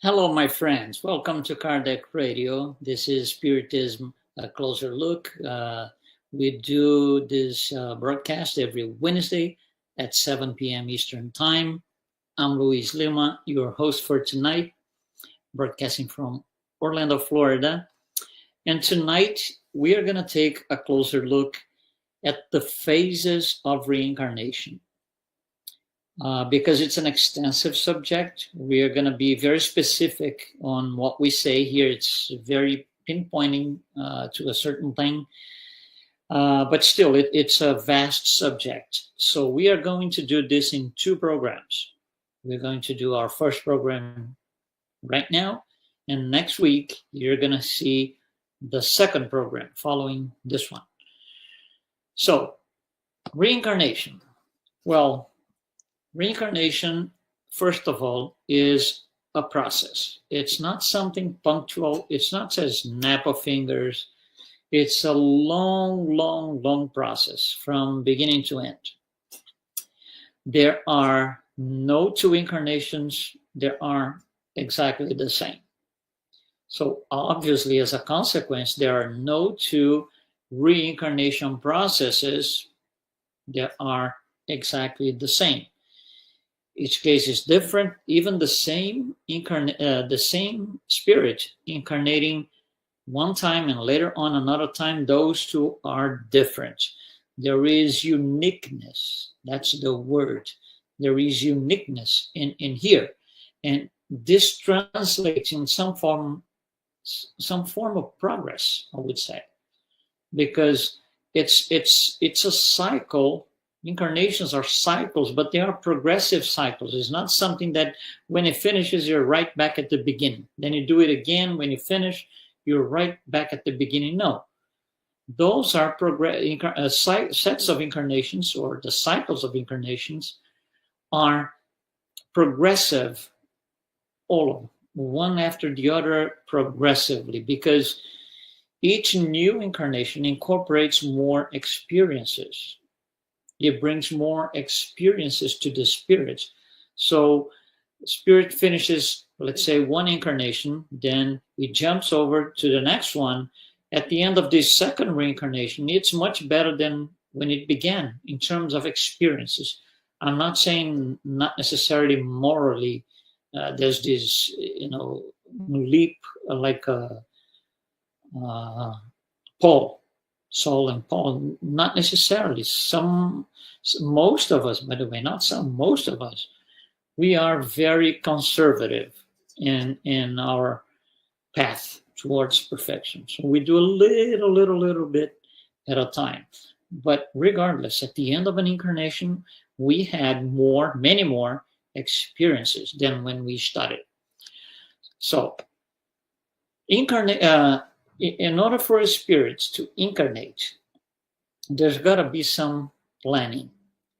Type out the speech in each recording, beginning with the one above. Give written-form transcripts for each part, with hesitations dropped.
Hello, my friends. Welcome to Kardec Radio. This is Spiritism, a closer look. We do this broadcast every Wednesday at 7 p.m. Eastern Time. I'm Luiz Lima, your host for tonight, broadcasting from Orlando, Florida. And tonight, we are going to take a closer look at the phases of reincarnation. Because it's an extensive subject, we are going to be very specific on what we say here. It's very pinpointing to a certain thing, but still, it's a vast subject. So we are going to do this in two programs. We're going to do our first program right now, and next week, you're going to see the second program following this one. So, reincarnation. Well, reincarnation, first of all, is a process. It's not something punctual. It's not a snap of fingers. It's a long process from beginning to end. There are no two incarnations that are exactly the same. So obviously, as a consequence, there are no two reincarnation processes that are exactly the same. Each case is different. Even the same spirit incarnating one time and later on another time, those two are different. There is uniqueness. That's the word. There is uniqueness in here, and this translates in some form of progress, I would say, because it's a cycle. Incarnations are cycles, but they are progressive cycles. It's not something that when it finishes, you're right back at the beginning. Then you do it again. When you finish, you're right back at the beginning. No. Those are sets of incarnations, or the cycles of incarnations are progressive, all of them, one after the other progressively, because each new incarnation incorporates more experiences. It brings more experiences to the spirit. So spirit finishes, let's say, one incarnation, then it jumps over to the next one. At the end of this second reincarnation, it's much better than when it began in terms of experiences. I'm not saying not necessarily morally. There's this, leap like Saul and Paul, not necessarily. Most of us, by the way, not some, most of us, we are very conservative in our path towards perfection. So we do a little bit at a time. But regardless, at the end of an incarnation, we had many more experiences than when we started. So, in order for a spirit to incarnate, there's got to be some planning.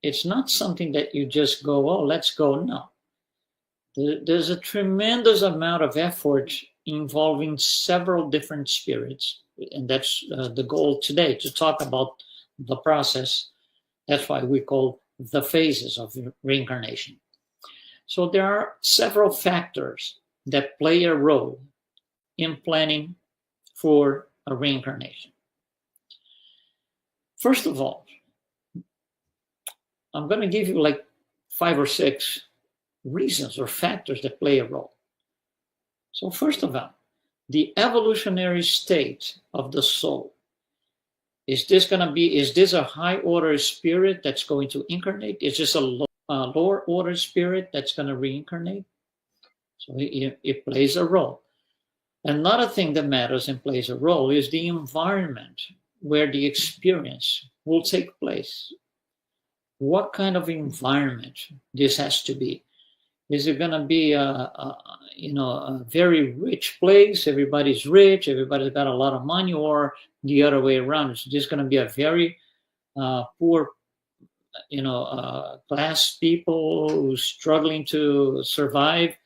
It's not something that you just go, oh, let's go. No. There's a tremendous amount of effort involving several different spirits. And that's the goal today, to talk about the process. That's why we call the phases of reincarnation. So there are several factors that play a role in planning for a reincarnation. First of all, I'm going to give you like 5 or 6 reasons or factors that play a role. So first of all, the evolutionary state of the soul. Is this a high order spirit that's going to incarnate? Is this a lower order spirit that's going to reincarnate? So it plays a role. Another thing that matters and plays a role is the environment where the experience will take place. What kind of environment this has to be? Is it going to be a very rich place? Everybody's rich, everybody's got a lot of money, or the other way around? It's just going to be a very poor, class people who's struggling to survive.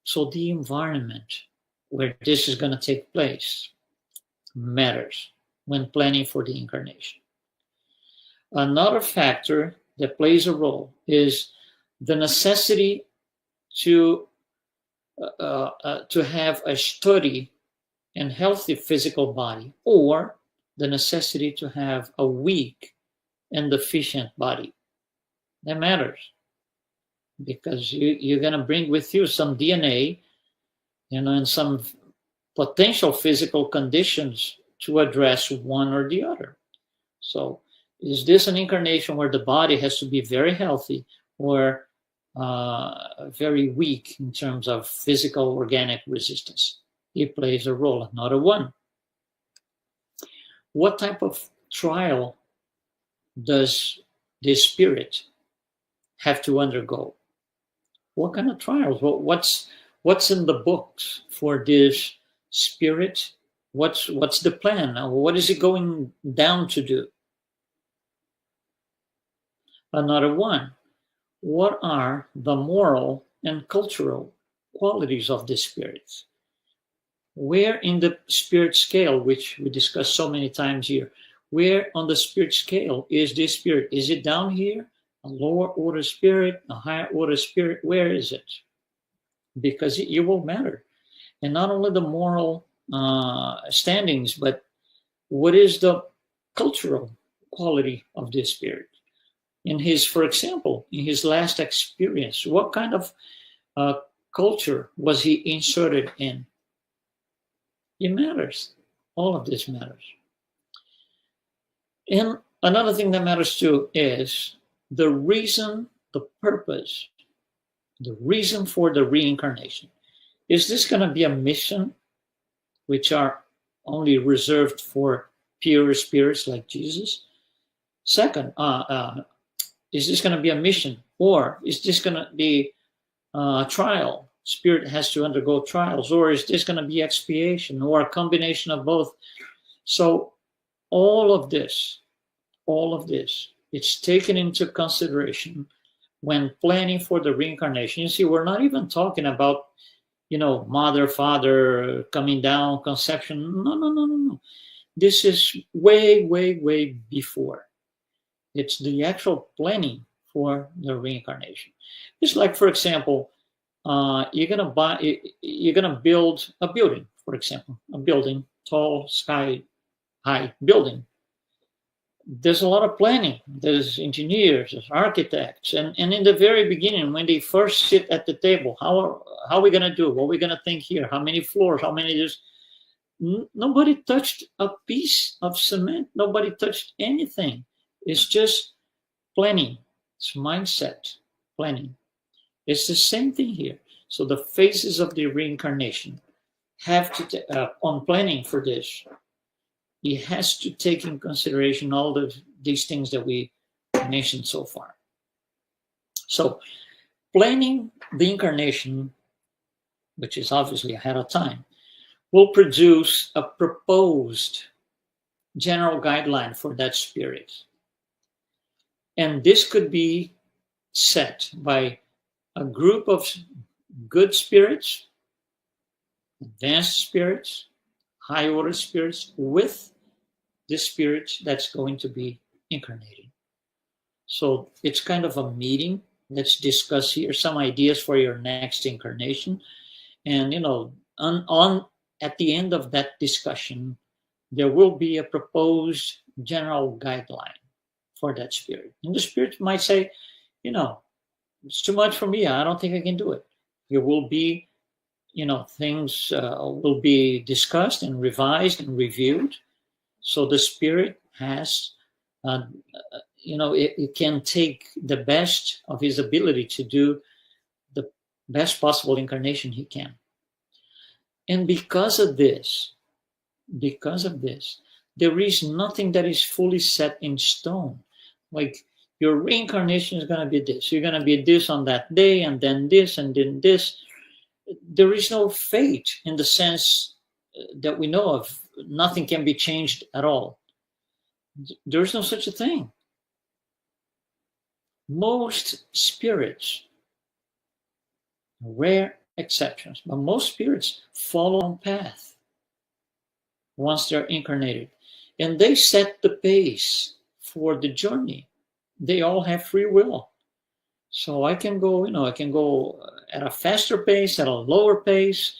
So the environment where this is going to take place matters when planning for the incarnation. Another factor that plays a role is the necessity to to have a sturdy and healthy physical body, or the necessity to have a weak and deficient body. That matters, because you're going to bring with you some DNA, and some potential physical conditions to address one or the other. So is this an incarnation where the body has to be very healthy, or very weak in terms of physical organic resistance? It plays a role, another one. What type of trial does this spirit have to undergo? What kind of trials? What's in the books for this spirit? What's the plan? What is it going down to do? Another one. What are the moral and cultural qualities of the spirits? Where in the spirit scale, which we discussed so many times here, where on the spirit scale is this spirit? Is it down here, a lower order spirit, a higher order spirit? Where is it? Because it will matter. And not only the moral standings, but what is the cultural quality of this spirit? For example, in his last experience, what kind of culture was he inserted in? It matters. All of this matters. And another thing that matters too is the reason, the purpose, the reason for the reincarnation. Is this going to be a mission, which are only reserved for pure spirits like Jesus? Second, is this going to be a mission, or is this going to be a trial? Spirit has to undergo trials, or is this going to be expiation, or a combination of both? So all of this, it's taken into consideration when planning for the reincarnation. You see, we're not even talking about, mother, father, coming down, conception. No. This is way, way, way before. It's the actual planning for the reincarnation. It's like, for example, you're gonna build a building, for example, a building, tall, sky high building. There's a lot of planning. There's engineers, there's architects, and in the very beginning, when they first sit at the table, how are we gonna do? What are we gonna think here? How many floors? How many this? Nobody touched a piece of cement. Nobody touched anything. It's just planning. It's mindset planning. It's the same thing here. So the phases of the reincarnation have to, on planning for this, it has to take in consideration all these things that we mentioned so far. So planning the incarnation, which is obviously ahead of time, will produce a proposed general guideline for that spirit. And this could be set by a group of good spirits, advanced spirits, high order spirits, with the spirit that's going to be incarnating. So it's kind of a meeting. Let's discuss here some ideas for your next incarnation. And, at the end of that discussion, there will be a proposed general guideline for that spirit. And the spirit might say, it's too much for me. I don't think I can do it. There will be, things will be discussed and revised and reviewed. So the spirit has, it can take the best of his ability to do the best possible incarnation he can. And because of this, there is nothing that is fully set in stone. Like, your reincarnation is going to be this. You're going to be this on that day, and then this, and then this. There is no fate in the sense that we know of. Nothing can be changed at all. There's no such a thing. Most spirits, rare exceptions, but most spirits follow a path once they're incarnated. And they set the pace for the journey. They all have free will. So I can go, I can go at a faster pace, at a lower pace,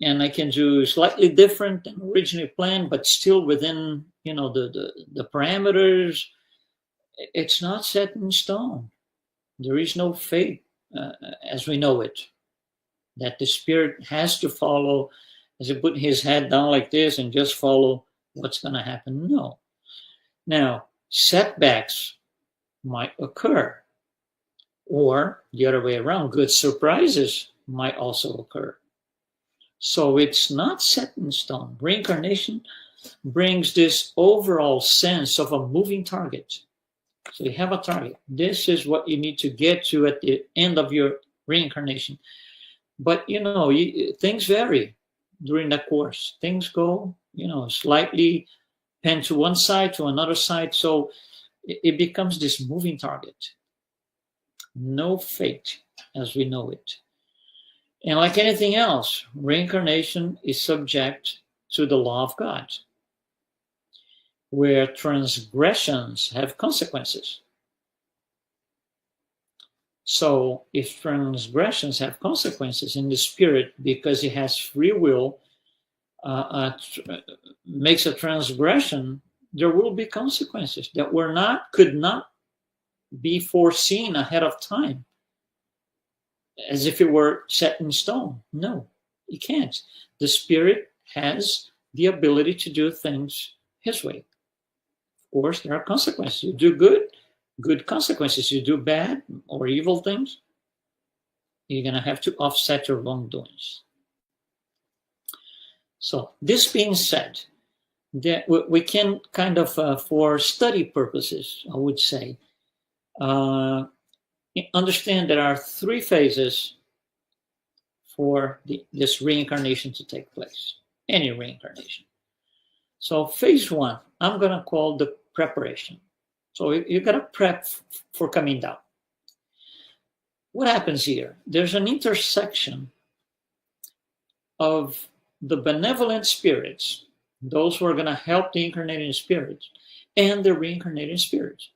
and I can do slightly different than originally planned, but still within, the parameters. It's not set in stone. There is no fate as we know it, that the spirit has to follow, as he put his head down like this and just follow what's going to happen. No. Now, setbacks might occur, or the other way around, good surprises might also occur. So it's not set in stone. Reincarnation brings this overall sense of a moving target. So you have a target. This is what you need to get to at the end of your reincarnation. But, things vary during that course. Things go, slightly pen to one side, to another side. So it becomes this moving target. No fate as we know it. And like anything else, reincarnation is subject to the law of God, where transgressions have consequences. So if transgressions have consequences in the spirit, because it has free will, makes a transgression, there will be consequences that could not be foreseen ahead of time, as if it were set in stone. No, it can't. The spirit has the ability to do things his way. Of course, there are consequences. You do good consequences. You do bad or evil things, you're going to have to offset your wrongdoings. So this being said, that we can kind of, for study purposes, I would say, understand there are three phases for this reincarnation to take place, any reincarnation. So phase one, I'm going to call the preparation. So you got to prep for coming down. What happens here? There's an intersection of the benevolent spirits, those who are going to help the incarnating spirits, and the reincarnating spirits.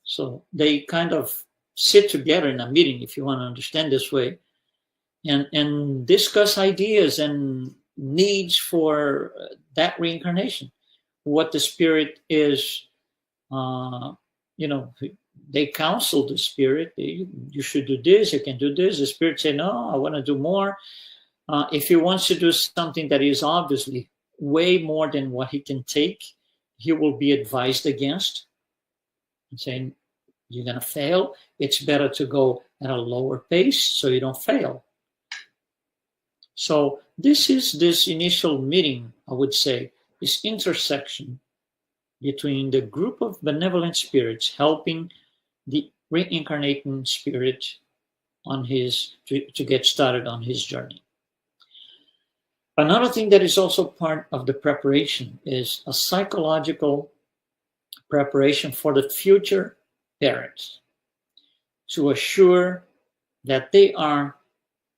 So they kind of sit together in a meeting, if you want to understand this way, and discuss ideas and needs for that reincarnation. What the spirit is, they counsel the spirit. You should do this, you can do this. The spirit say, no, I want to do more. If he wants to do something that is obviously way more than what he can take, he will be advised against and saying, you're going to fail. It's better to go at a lower pace so you don't fail. So this is this initial meeting, I would say, this intersection between the group of benevolent spirits helping the reincarnating spirit on to get started on his journey. Another thing that is also part of the preparation is a psychological preparation for the future parents, to assure that they are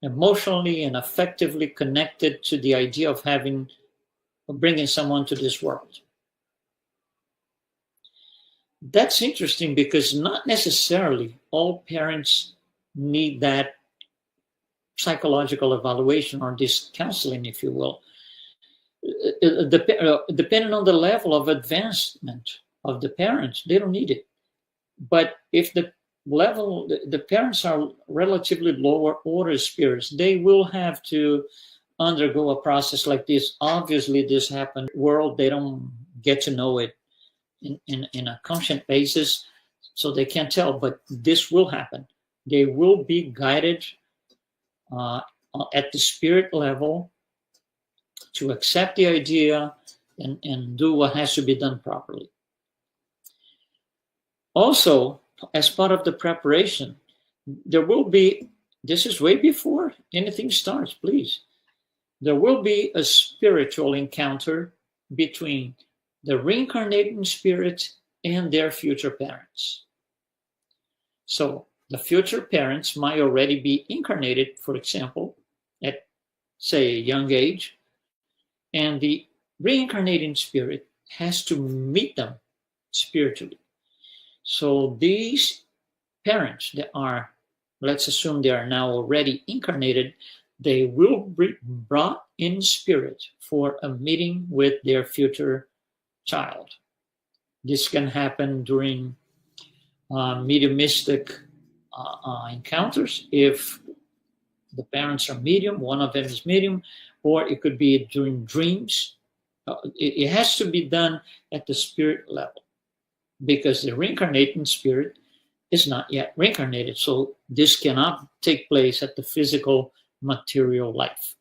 emotionally and affectively connected to the idea of bringing someone to this world. That's interesting because not necessarily all parents need that psychological evaluation or this counseling, if you will. Depending on the level of advancement of the parents, they don't need it. But if the parents are relatively lower order spirits, they will have to undergo a process like this. Obviously, this happened in the world. They don't get to know it in a conscious basis, so they can't tell, but this will happen. They will be guided at the spirit level to accept the idea and do what has to be done properly. Also, as part of the preparation, there will be, this is way before anything starts, please, there will be a spiritual encounter between the reincarnating spirit and their future parents. So the future parents might already be incarnated, for example, at, say, a young age, and the reincarnating spirit has to meet them spiritually. So these parents that are let's assume they are now already incarnated, they will be brought in spirit for a meeting with their future child. This can happen during mediumistic encounters if the parents are medium, one of them is medium, or it could be during dreams. It has to be done at the spirit level because the reincarnating spirit is not yet reincarnated. So this cannot take place at the physical material life.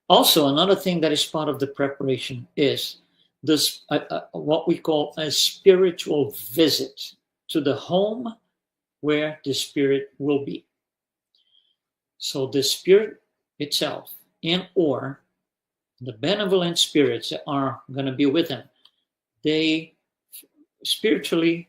Also, another thing that is part of the preparation is this what we call a spiritual visit to the home where the spirit will be. So the spirit itself and or the benevolent spirits that are going to be with him, they spiritually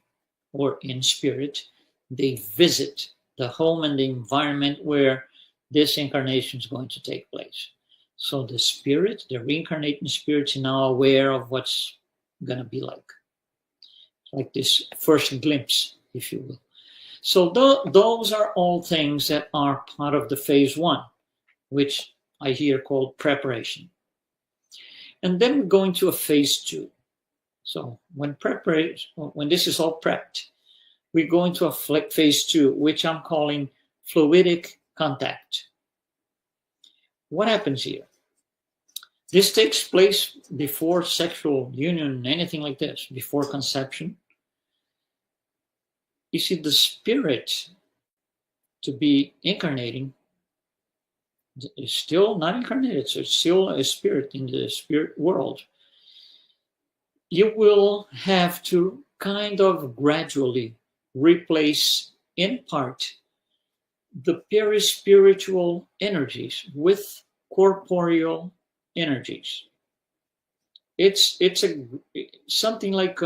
or in spirit, they visit the home and the environment where this incarnation is going to take place. So the spirit, the reincarnating spirits, are now aware of what's going to be like this first glimpse, if you will. So those are all things that are part of the phase one, which I hear called preparation. And then we go into a phase two. So when this is all prepped, we go into a phase two, which I'm calling fluidic contact. What happens here? This takes place before sexual union, anything like this, before conception. You see, the spirit to be incarnating is still not incarnated, so it's still a spirit in the spirit world. You will have to kind of gradually replace in part the perispiritual energies with corporeal energies. It's something like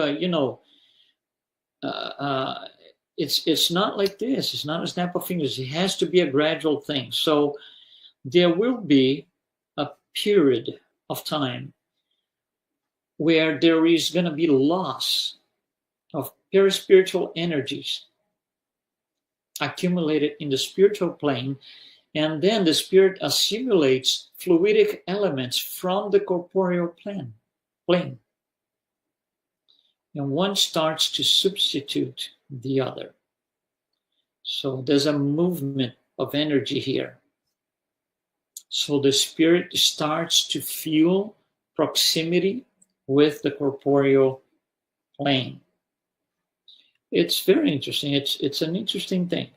it's not like this. It's not a snap of fingers. It has to be a gradual thing. So there will be a period of time where there is going to be loss of perispiritual energies accumulated in the spiritual plane, and then the spirit assimilates fluidic elements from the corporeal plane. And one starts to substitute the other. So there's a movement of energy here. So the spirit starts to feel proximity with the corporeal plane. It's very interesting. It's an interesting thing.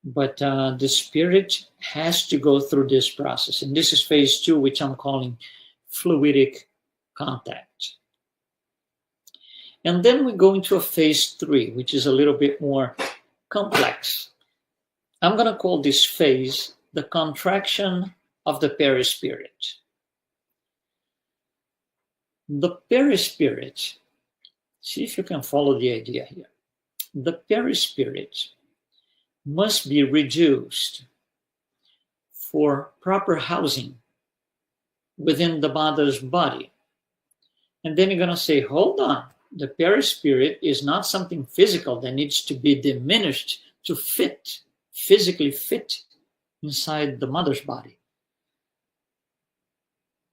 But the spirit has to go through this process. And this is phase two, which I'm calling fluidic contact. And then we go into a phase three, which is a little bit more complex. I'm going to call this phase the contraction of the perispirit. The perispirit, see if you can follow the idea here. The perispirit must be reduced for proper housing within the mother's body. And then you're going to say, hold on, the perispirit is not something physical that needs to be diminished to fit, physically fit inside the mother's body.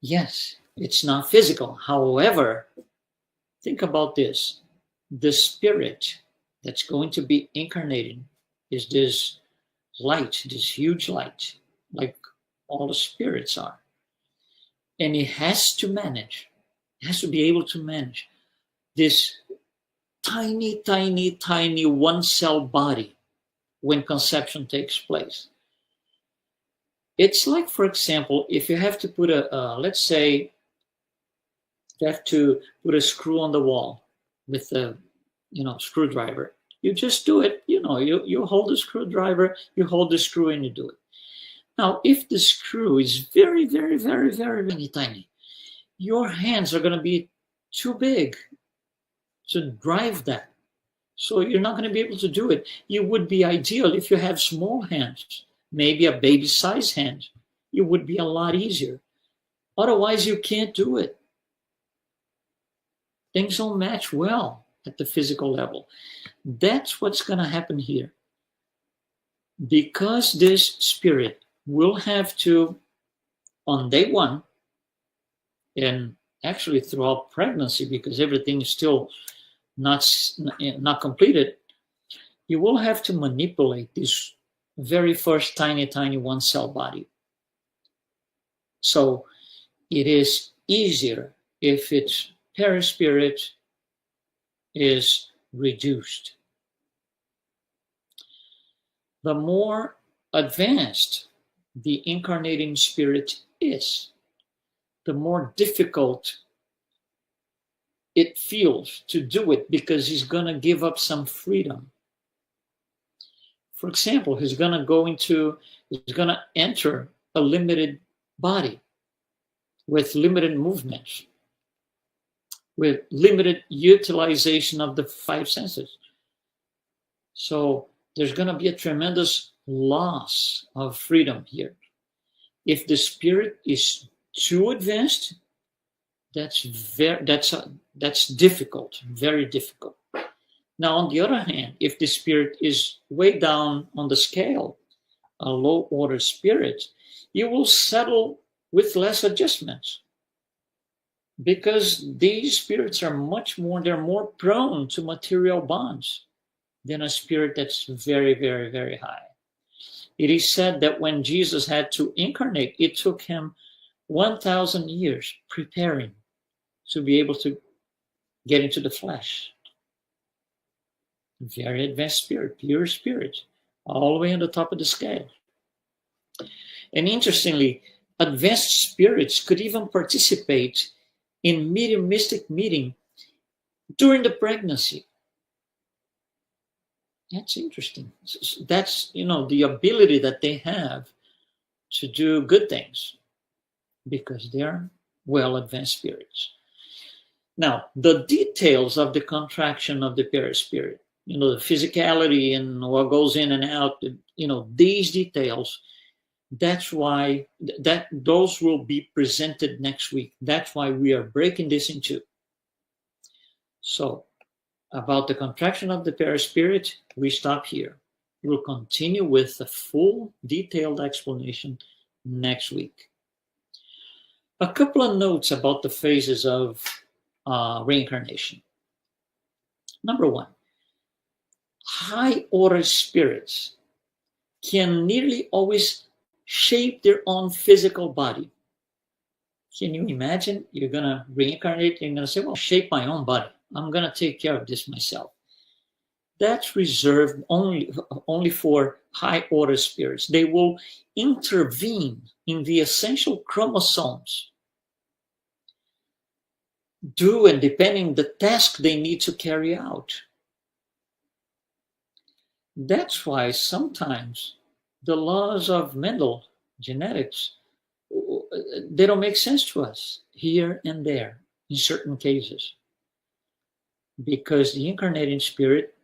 Yes, it's not physical. However, think about this. The spirit that's going to be incarnated is this light, this huge light, like all the spirits are. And it has to manage, it has to be able to manage this tiny, tiny, tiny one-cell body when conception takes place. It's like, for example, if you have to put let's say, you have to put a screw on the wall with a, screwdriver. You just do it. You hold the screwdriver, you hold the screw, and you do it. Now, if the screw is very, very, very, very, very tiny, your hands are going to be too big to drive that. So you're not going to be able to do it. It would be ideal if you have small hands, maybe a baby-size hand. It would be a lot easier. Otherwise, you can't do it. Things don't match well at the physical level. That's what's going to happen here. because this spirit will have to, on day one, and actually throughout pregnancy, because everything is still not completed, you will have to manipulate this very first tiny one cell body. So it is easier if its perispirit is reduced. The more advanced the incarnating spirit is, the more difficult it feels to do it, because he's going to give up some freedom. For example, he's going to enter a limited body with limited movements, with limited utilization of the five senses. So there's going to be a tremendous loss of freedom here. If the spirit is too advanced, that's difficult, very difficult. Now, on the other hand, if the spirit is way down on the scale, a low order spirit, you will settle with less adjustments, because these spirits are they're more prone to material bonds than a spirit that's very, very, very high. It is said that when Jesus had to incarnate, it took him 1,000 years preparing to be able to get into the flesh. Very advanced spirit, pure spirit, all the way on the top of the scale. And interestingly, advanced spirits could even participate in mediumistic meeting during the pregnancy. That's interesting. That's, the ability that they have to do good things, because they're well advanced spirits. Now, the details of the contraction of the perispirit, the physicality and what goes in and out, these details, that's why those will be presented next week. That's why we are breaking this in two. So, about the contraction of the perispirit, we stop here. We'll continue with a full detailed explanation next week. A couple of notes about the phases of reincarnation. Number one, high order spirits can nearly always shape their own physical body. Can you imagine? You're going to reincarnate, you're going to say, well, shape my own body. I'm going to take care of this myself. That's reserved only for high order spirits. They will intervene in the essential chromosomes, and depending the task they need to carry out. That's why sometimes the laws of Mendel genetics, they don't make sense to us here and there in certain cases, because the incarnating spirit,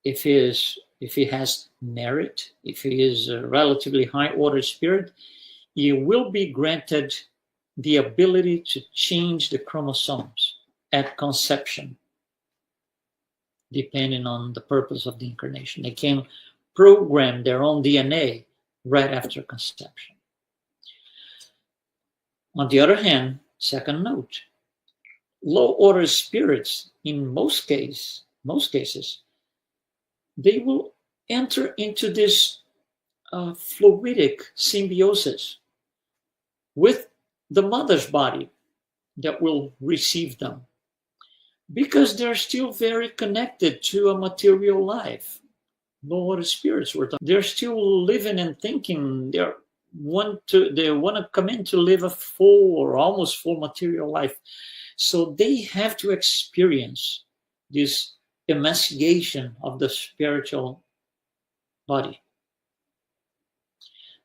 if he has merit, if he is a relatively high order spirit, he will be granted the ability to change the chromosomes at conception, depending on the purpose of the incarnation. They can program their own DNA right after conception. On the other hand, second note, low order spirits, in most cases, they will enter into this fluidic symbiosis with the mother's body that will receive them, because they're still very connected to a material life. Low order spirits, they're still living and thinking. They want to come in to live a full or almost full material life. So they have to experience this emancipation of the spiritual body.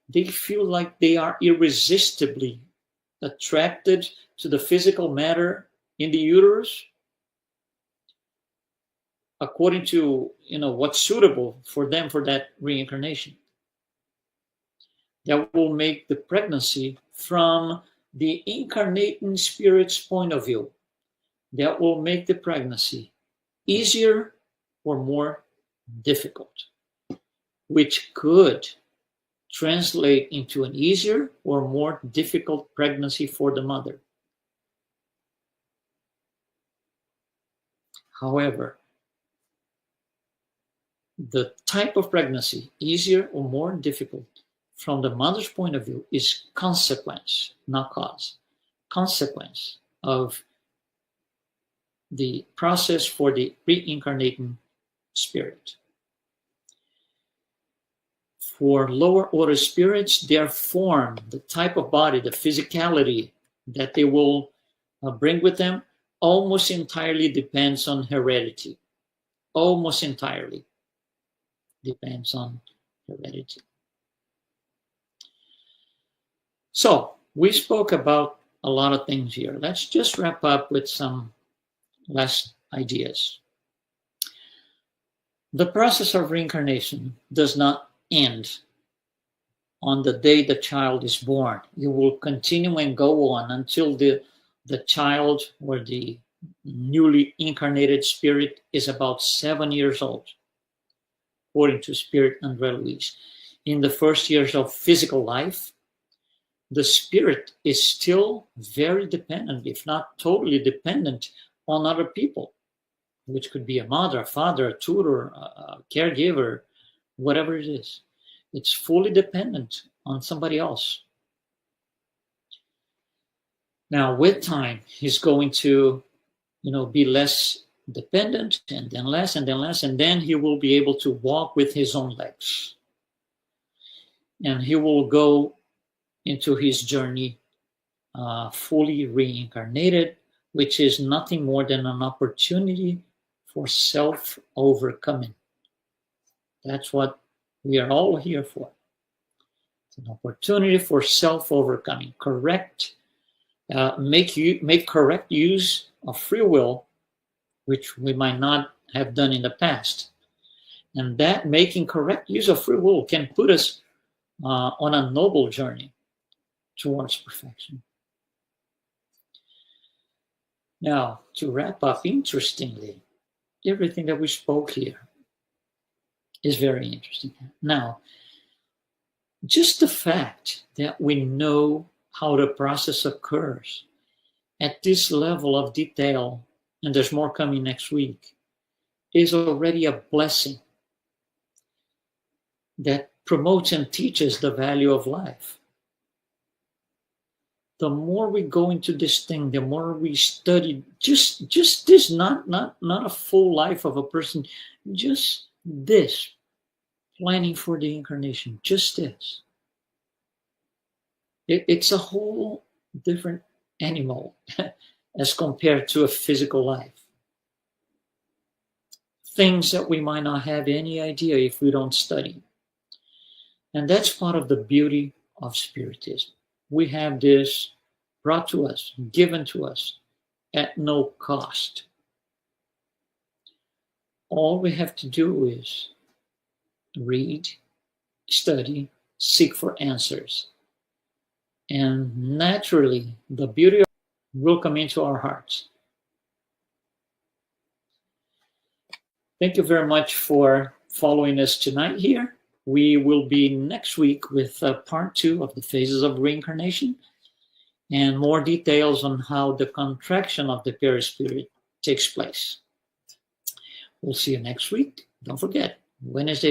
They feel like they are irresistibly attracted to the physical matter in the uterus, according to what's suitable for them for that reincarnation. That will make the pregnancy, from the incarnating spirit's point of view, that will make the pregnancy easier or more difficult. which could translate into an easier or more difficult pregnancy for the mother. However, the type of pregnancy, easier or more difficult, from the mother's point of view, is consequence, not cause. Consequence of the process for the reincarnating spirit. For lower order spirits, their form, the type of body, the physicality that they will bring with them almost entirely depends on heredity. Almost entirely depends on heredity. So, we spoke about a lot of things here. Let's just wrap up with some last ideas. The process of reincarnation does not end on the day the child is born. It will continue and go on until the child or the newly incarnated spirit is about 7 years old, according to Spirit Andre Luiz. In the first years of physical life, the spirit is still very dependent, if not totally dependent, on other people, which could be a mother, a father, a tutor, a caregiver, whatever it is. It's fully dependent on somebody else. Now, with time, he's going to, be less dependent, and then less, and then less, and then he will be able to walk with his own legs. And he will go into his journey fully reincarnated, which is nothing more than an opportunity for self-overcoming. That's what we are all here for. It's an opportunity for self-overcoming. Make correct use of free will, which we might not have done in the past. And that making correct use of free will can put us on a noble journey towards perfection. Now, to wrap up, interestingly, everything that we spoke here is very interesting. Now, just the fact that we know how the process occurs at this level of detail, and there's more coming next week, is already a blessing that promotes and teaches the value of life. The more we go into this thing, the more we study just this, not a full life of a person, just this, planning for the incarnation, just this. It's a whole different animal as compared to a physical life. Things that we might not have any idea if we don't study. And that's part of the beauty of Spiritism. We have this brought to us, given to us at no cost. All we have to do is read, study, seek for answers. And naturally, the beauty will come into our hearts. Thank you very much for following us tonight here. We will be next week with part 2 of the phases of reincarnation and more details on how the contraction of the perispirit takes place. We'll see you next week. Don't forget, Wednesday